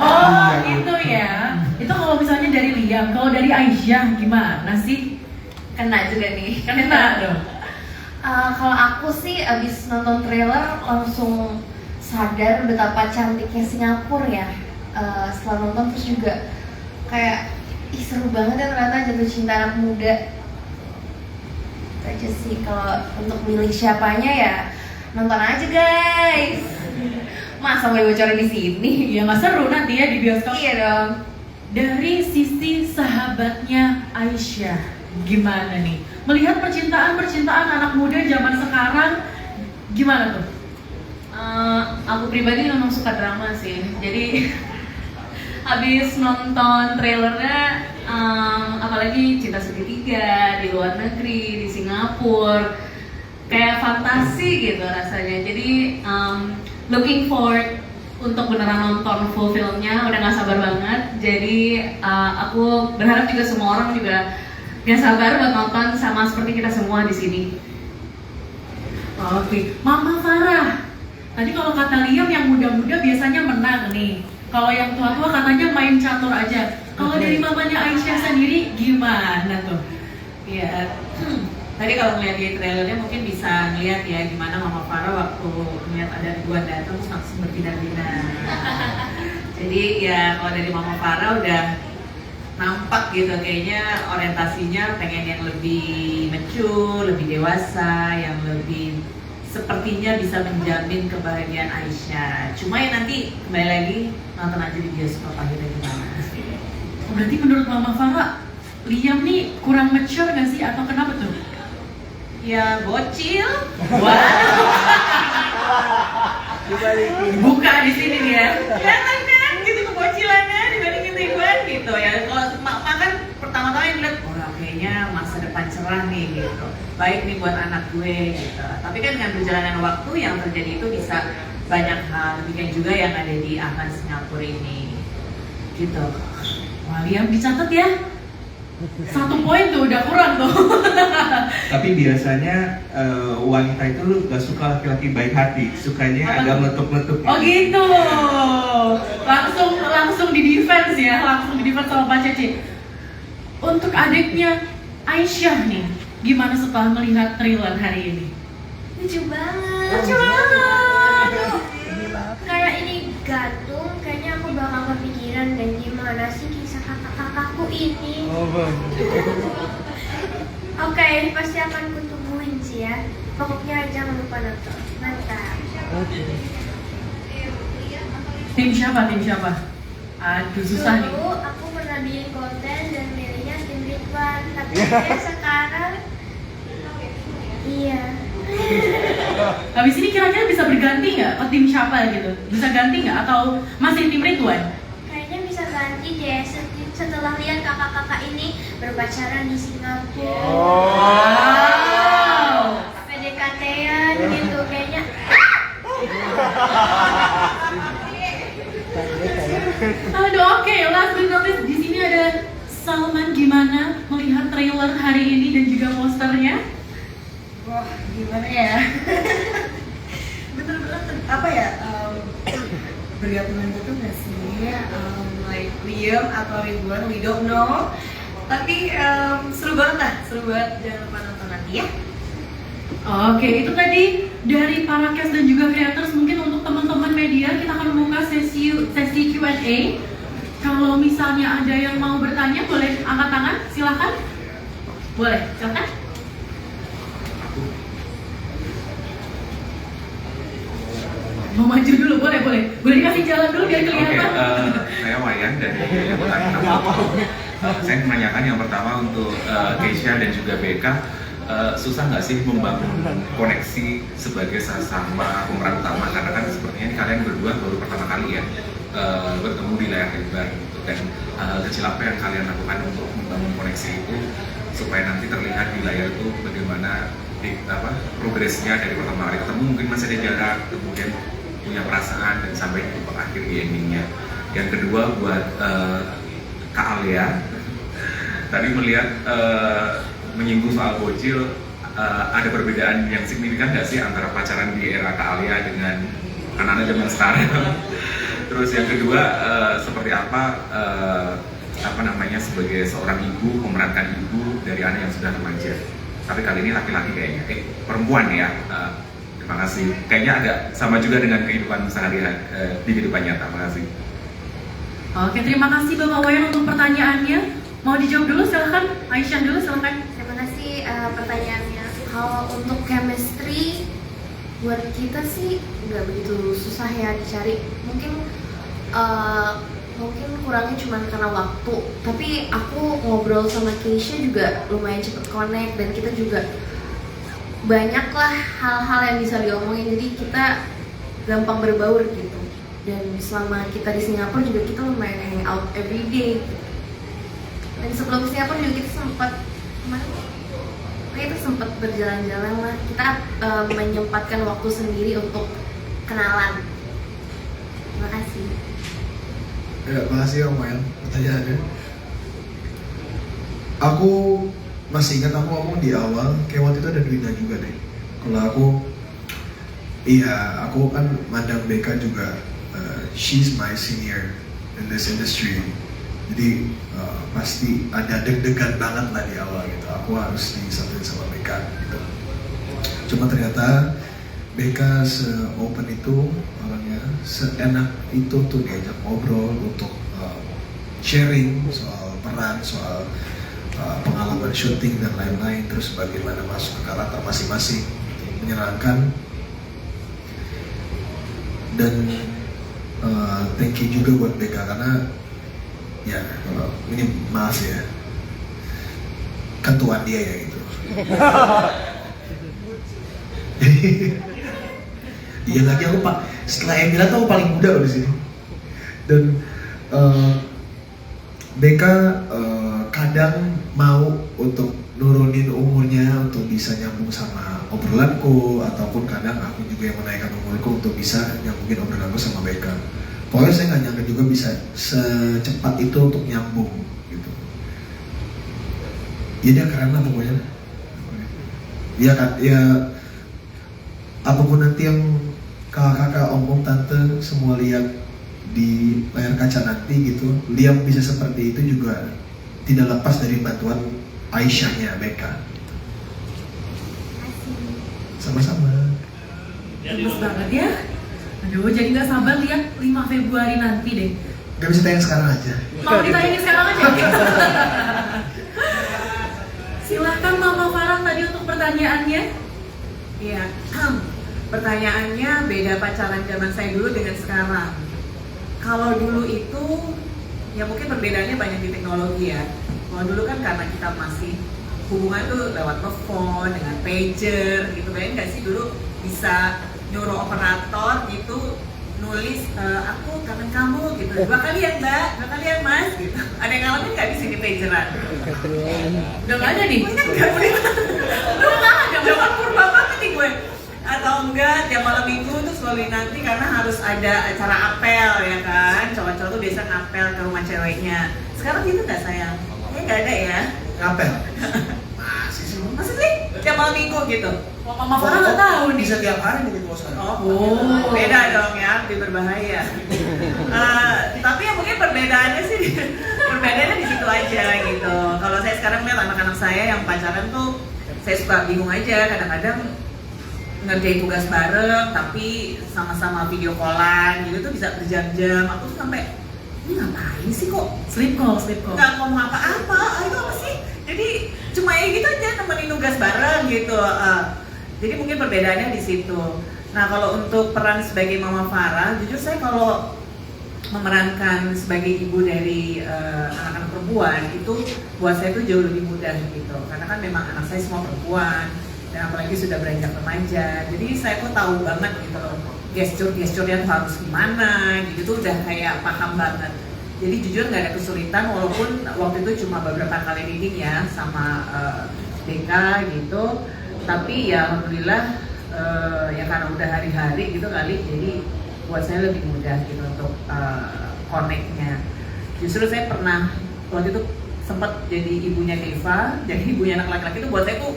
Oh gitu ya. Itu kalau misalnya dari Liam, kalau dari Aisyah gimana sih? Kena juga nih. Kena dong. Kalau aku sih abis nonton trailer langsung sadar betapa cantiknya Singapura ya. Setelah nonton terus juga kayak seru banget ya ternyata jatuh cinta anak muda. Itu aja sih. Kalau untuk milih siapanya ya nonton aja guys. Masa boleh bocorin di sini? Ya nggak seru nanti ya di bioskop. Iya dong. Dari sisi sahabatnya Aisyah, gimana nih? Melihat percintaan anak muda zaman sekarang, gimana tuh? Aku pribadi memang suka drama sih. Jadi habis nonton trailernya, apalagi Cinta Segitiga di luar negeri, di Singapura, kayak fantasi gitu rasanya. Jadi looking forward untuk beneran nonton full filmnya, udah gak sabar banget. Jadi aku berharap juga semua orang juga gak sabar buat nonton sama seperti kita semua di sini. Oke, Mama Farah. Tadi kalau kata Liam yang muda-muda biasanya menang nih. Kalau yang tua-tua katanya main catur aja. Kalau dari mamanya Aisyah sendiri gimana tuh? Iya. Tadi kalau ngeliat di trailernya mungkin bisa ngeliat ya gimana Mama Farah waktu ngeliat ada Ridwan datang terus langsung berbinar-binar. Jadi ya kalau dari Mama Farah udah nampak gitu kayaknya orientasinya pengen yang lebih mature, lebih dewasa, yang lebih sepertinya bisa menjamin kebahagiaan Aisyah. Cuma ya nanti kembali lagi nonton aja di bioskop akhirnya gimana. Berarti menurut Mama Farah, Liam nih kurang mature nggak sih atau kenapa tuh? Ya bocil. Wah, Dibalikin. Buka di sini nih ya. Kelihatan kan gitu kebocilannya dibandingin Ridwan gitu ya. Kalau makan pertama-tama yang lihat, wah kayaknya masa depan cerah nih gitu. Baik nih buat anak gue gitu. Tapi kan dengan berjalannya waktu yang terjadi itu bisa banyak hal. Demikian juga yang ada di Akan Singapura ini. Gitu. wah Liam dicatat ya. 1 poin tuh udah kurang tuh. Tapi biasanya wanita itu gak suka laki-laki baik hati, sukanya agak meletup-meletup. Oh gitu. Langsung di defense ya, langsung di defense sama Pak Ceci. Untuk adiknya Aisyah nih, gimana setelah melihat trailer hari ini? Lucu banget. Lucu banget. Kayak ini gantung, kayaknya aku bakal kepikiran dan gimana sih kisah kakak-kakakku ini. Oke, pasti akan kutungguin sih ya. Pokoknya jangan lupa nonton. Mantap. Tim siapa? Aduh susah nih. Dulu aku pernah bikin konten dan milihnya tim Ridwan, tapi ya sekarang iya. Habis ini kira-kira bisa berganti nggak ke tim siapa gitu? Bisa ganti nggak atau masih tim Ridwan? Kayaknya bisa ganti deh setelah lihat kakak-kakak ini berpacaran di Singapura. Wow. PDKT-an gitu kayaknya. Aduh oke, last but not least di sini ada Salman. Gimana melihat trailer hari ini dan juga posternya? Wah, gimana ya? Bener-bener apa ya? Bergabungan gitu nggak sih? Like Liam atau Ridwan, we don't know. Tapi seru banget lah, seru banget. Jangan lupa nonton nanti ya. Oke, itu tadi dari para cast dan juga creators. Mungkin untuk teman-teman media kita akan membuka sesi Q&A. Kalau misalnya ada yang mau bertanya, boleh angkat tangan, silahkan. Boleh, silahkan. Mau maju dulu, boleh. Boleh dikasih jalan dulu biar kelihatan. Saya Wayan dari saya menanyakan yang pertama untuk Keisha dan juga BK, susah nggak sih membangun koneksi sebagai sesama pemeran utama, karena kan sepertinya ini kalian berdua baru pertama kali ya bertemu di layar lebar gitu, dan hal kecil apa yang kalian lakukan untuk membangun koneksi itu supaya nanti terlihat di layar itu bagaimana progresnya dari pertama kali ketemu, mungkin masih ada jarak, kemudian punya perasaan dan sampai di akhir di endingnya. Yang kedua buat Kak Alia, tadi melihat menyinggung soal bocil, ada perbedaan yang signifikan nggak sih antara pacaran di era Kak Alia dengan anak-anak zaman sekarang? Terus yang kedua, seperti apa namanya sebagai seorang ibu memerankan ibu dari anak yang sudah remaja. Tapi kali ini laki-laki kayaknya, perempuan ya. Terima kasih. Kayaknya agak sama juga dengan kehidupan sehari-hari di kehidupan nyata. Terima kasih. Oke, terima kasih Bapak Wayan untuk pertanyaannya. Mau dijawab dulu silahkan, Aisyah dulu silahkan. Terima kasih pertanyaannya. Kalau untuk chemistry buat kita sih nggak begitu susah ya dicari. Mungkin kurangnya cuma karena waktu. Tapi aku ngobrol sama Keisha juga lumayan cepet connect dan kita juga banyak lah hal-hal yang bisa diomongin. Jadi kita gampang berbaur gitu. Dan selama kita di Singapura juga kita lumayan hang out every day. Dan sebelum Singapura juga kita sempat berjalan-jalan lah. Kita menyempatkan waktu sendiri untuk kenalan. Terima kasih. Ya, makasih Om Wayan pertanyaannya. Aku masih ingat aku ngomong di awal, kayak waktu itu ada Dwina juga deh. Kalau aku kan mandang Becca juga, she's my senior in this industry. Jadi pasti ada deg-degan banget lah di awal gitu. Aku harus disatuin sama Becca gitu. Cuma ternyata Becca se-open itu orangnya, seenak itu tuh diajak ngobrol untuk sharing soal peran, soal pengalaman syuting dan lain-lain, terus bagaimana masuk ke karakter masing-masing, menyenangkan. Dan thank you juga buat Becca karena ya kalau ini maaf ya, ketuaan dia ya gitu. Iya lagi aku pak, setelah Emila tuh aku paling muda loh di sini. Dan Becca kadang mau untuk nurunin umurnya untuk bisa nyambung sama obrolanku, ataupun kadang aku juga yang menaikkan umurku untuk bisa nyambungin obrolanku sama Becca. Pokoknya saya nggak nyangka juga bisa secepat itu untuk nyambung gitu. Ya dia keren lah pokoknya. Iya kan, ya apapun nanti yang kakak, om, tante semua lihat di layar kaca nanti gitu, Liam bisa seperti itu juga tidak lepas dari bantuan Aisyahnya Becca. Sama-sama. Bagus banget ya. Aduh, jadi nggak sabar lihat 5 Februari nanti deh. Gak bisa tayang sekarang aja. Mau ditayangin sekarang aja. Silahkan Mama Farah tadi untuk pertanyaannya. Iya, pertanyaannya beda pacaran zaman saya dulu dengan sekarang. Kalau dulu itu, ya mungkin perbedaannya banyak di teknologi ya. Kalau dulu kan karena kita masih hubungan tuh lewat telepon dengan pager gitu, bayangin nggak sih dulu bisa nyuruh operator gitu nulis aku kangen kamu gitu, 2 kali ya Mbak, 2 kali ya Mas gitu. Ada yang ngalamin nggak di sini pageran? Udah nggak ada nih. Kan nggak boleh. Belum ada, zaman purba banget nih gue. Atau enggak tiap malam minggu tuh selalu nanti karena harus ada acara apel ya kan, cowok-cowok tuh biasa ngapel ke rumah ceweknya. Sekarang gitu nggak sayang? Kayaknya nggak ada ya. Ngapel? Masih sih. Masa sih? Tiap malam minggu gitu? Mama Farah nggak tahu nih. Bisa tiap hari mungkin kalau sekarang. Oh, beda dong ya, lebih berbahaya. Tapi ya mungkin perbedaannya di situ aja gitu. Kalau saya sekarang lihat anak-anak saya yang pacaran tuh, saya suka bingung aja kadang-kadang ngerjain tugas bareng tapi sama-sama video callan gitu tuh bisa berjam-jam. Aku tuh sampai ini ngapain sih kok Sleep call. nggak ngomong apa-apa, itu apa sih? Jadi cuma ya gitu aja nemenin tugas bareng gitu. Jadi mungkin perbedaannya di situ. Nah kalau untuk peran sebagai Mama Farah, jujur saya kalau memerankan sebagai ibu dari anak-anak perempuan itu buat saya tuh jauh lebih mudah gitu. Karena kan memang anak saya semua perempuan dan apalagi sudah beranjak remaja. Jadi saya kok tahu banget gitu loh gestur-gesturnya harus gimana gitu tuh udah kayak paham banget. Jadi jujur nggak ada kesulitan walaupun waktu itu cuma beberapa kali reading ya sama Becca gitu. Tapi ya alhamdulillah ya karena udah hari-hari gitu kali, jadi buat saya lebih mudah gitu untuk connect-nya. Justru saya pernah waktu itu sempat jadi ibunya Deva, jadi ibunya anak laki-laki itu buat saya tuh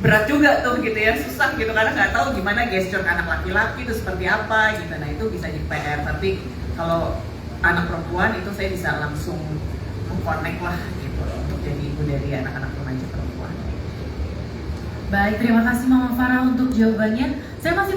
berat juga tuh gitu ya, susah gitu karena nggak tahu gimana gesture ke anak laki-laki itu seperti apa gitu. Nah itu bisa jadi PR, tapi kalau anak perempuan itu saya bisa langsung mengconnect lah gitu untuk jadi ibu dari anak-anak remaja perempuan. Baik, terima kasih Mama Farah untuk jawabannya. Saya masih